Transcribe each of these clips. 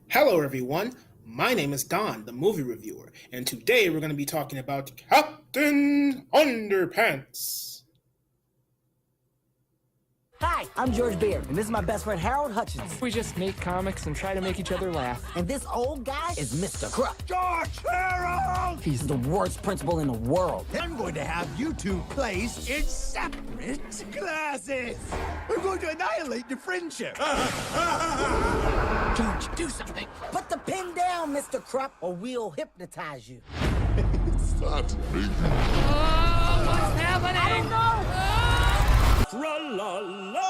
Hello, everyone. My name is Don, the movie reviewer, and today we're going to be talking about Captain Underpants. Hi, I'm George Beard, and this is my best friend Harold Hutchins. We just make comics and try to make each other laugh. And this old guy is Mr. Crook. George Harold! He's the worst principal in the world. I'm going to have you two placed in separate classes. We're going to annihilate your friendship. George, do something. Put the pin down, Mr. Krupp, or we'll hypnotize you. What's happening? I don't know. Tra-la-la!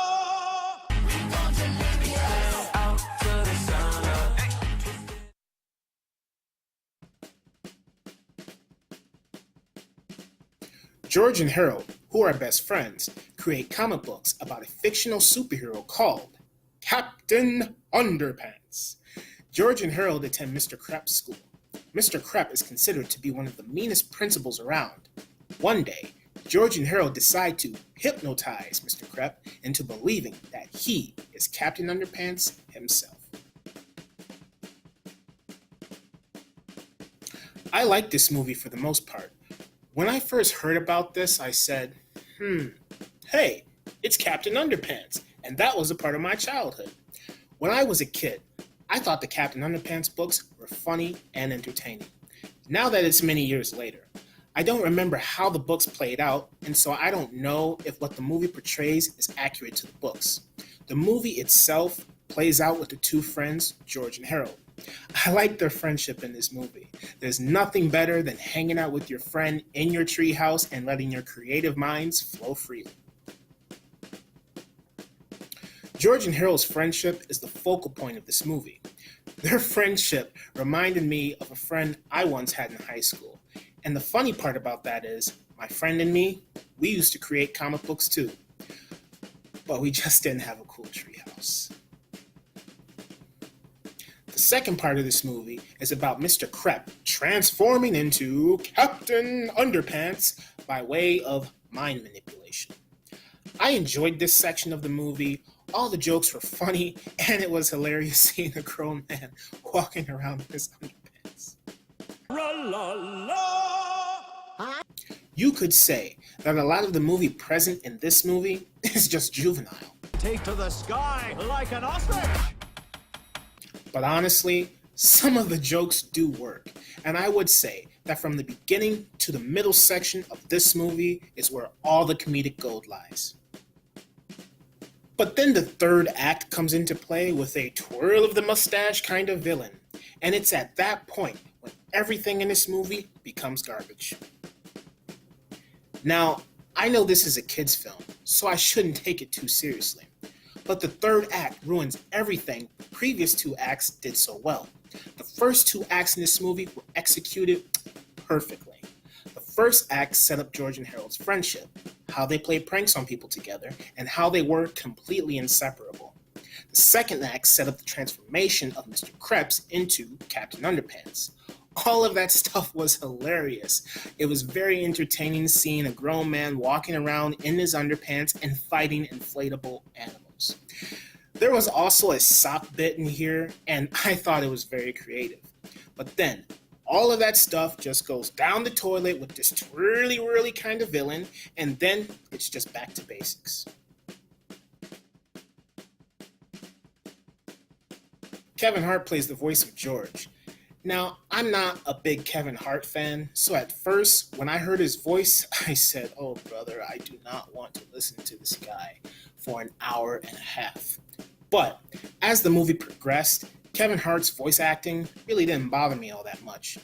George and Harold, who are best friends, create comic books about a fictional superhero called Captain Underpants. George and Harold attend Mr. Krepp's school. Mr. Krepp is considered to be one of the meanest principals around. One day, George and Harold decide to hypnotize Mr. Krepp into believing that he is Captain Underpants himself. I like this movie for the most part. When I first heard about this, I said, hey, it's Captain Underpants, and that was a part of my childhood. When I was a kid, I thought the Captain Underpants books were funny and entertaining. Now that it's many years later, I don't remember how the books played out, and so I don't know if what the movie portrays is accurate to the books. The movie itself plays out with the two friends, George and Harold. I like their friendship in this movie. There's nothing better than hanging out with your friend in your treehouse and letting your creative minds flow freely. George and Harold's friendship is the focal point of this movie. Their friendship reminded me of a friend I once had in high school. And the funny part about that is, my friend and me, we used to create comic books too. But we just didn't have a cool treehouse. The second part of this movie is about Mr. Krepp transforming into Captain Underpants by way of mind manipulation. I enjoyed this section of the movie. All the jokes were funny, and it was hilarious seeing a grown man walking around in his underpants. You could say that a lot of the movie present in this movie is just juvenile. Take to the sky like an ostrich! But honestly, some of the jokes do work, and I would say that from the beginning to the middle section of this movie is where all the comedic gold lies. But then the third act comes into play with a twirl of the mustache kind of villain, and it's at that point when everything in this movie becomes garbage. Now, I know this is a kid's film, so I shouldn't take it too seriously. But the third act ruins everything the previous two acts did so well. The first two acts in this movie were executed perfectly. The first act set up George and Harold's friendship, how they played pranks on people together, and how they were completely inseparable. The second act set up the transformation of Mr. Krepp into Captain Underpants. All of that stuff was hilarious. It was very entertaining seeing a grown man walking around in his underpants and fighting inflatable animals. There was also a sock bit in here, and I thought it was very creative. But then, all of that stuff just goes down the toilet with this twirly-whirly kind of villain, and then it's just back to basics. Kevin Hart plays the voice of George. Now, I'm not a big Kevin Hart fan, so at first, when I heard his voice, I said, oh brother, I do not want to listen to this guy for an hour and a half. But as the movie progressed, Kevin Hart's voice acting really didn't bother me all that much.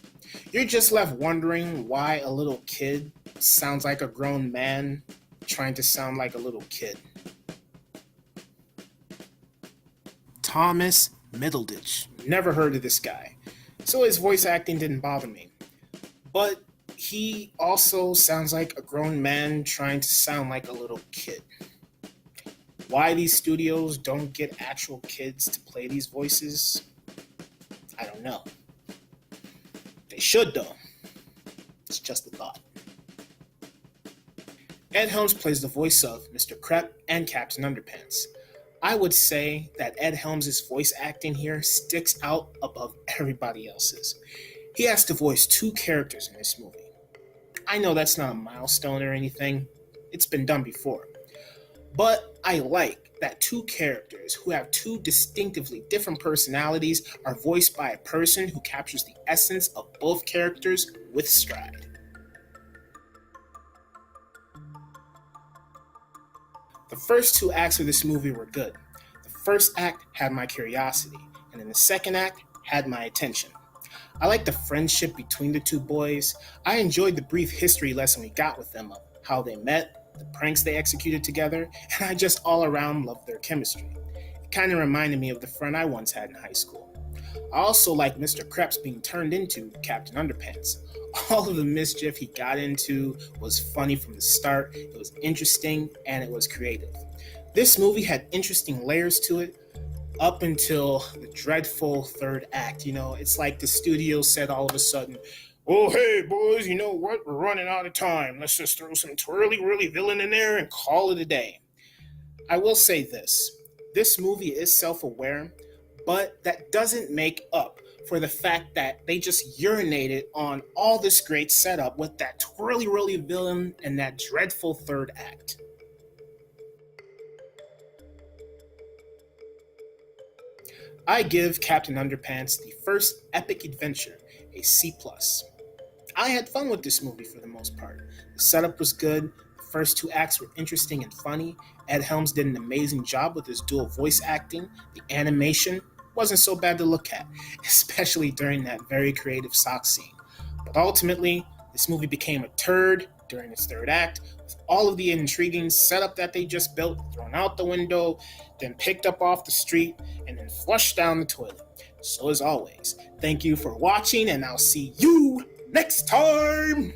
You're just left wondering why a little kid sounds like a grown man trying to sound like a little kid. Thomas Middleditch. Never heard of this guy. So his voice acting didn't bother me. But he also sounds like a grown man trying to sound like a little kid. Why these studios don't get actual kids to play these voices, I don't know. They should though. It's just a thought. Ed Helms plays the voice of Mr. Krepp and Captain Underpants. I would say that Ed Helms' voice acting here sticks out above everybody else's. He has to voice two characters in this movie. I know that's not a milestone or anything, it's been done before. But I like that two characters who have two distinctively different personalities are voiced by a person who captures the essence of both characters with stride. The first two acts of this movie were good. The first act had my curiosity, and then the second act had my attention. I liked the friendship between the two boys. I enjoyed the brief history lesson we got with them of how they met, the pranks they executed together, and I just all around loved their chemistry. It kind of reminded me of the friend I once had in high school. I also liked Mr. Krebs being turned into Captain Underpants. All of the mischief he got into was funny from the start, it was interesting, and it was creative. This movie had interesting layers to it up until the dreadful third act. It's like the studio said all of a sudden, "Oh, hey, boys, you know what? We're running out of time. Let's just throw some twirly-whirly villain in there and call it a day." I will say this movie is self-aware, but that doesn't make up for the fact that they just urinated on all this great setup with that twirly-whirly villain and that dreadful third act. I give Captain Underpants, the first epic adventure, a C+. I had fun with this movie for the most part. The setup was good, the first two acts were interesting and funny, Ed Helms did an amazing job with his dual voice acting, the animation wasn't so bad to look at, especially during that very creative sock scene. But ultimately, this movie became a turd during its third act, with all of the intriguing setup that they just built thrown out the window, then picked up off the street, and then flushed down the toilet. So as always, thank you for watching, and I'll see you next time!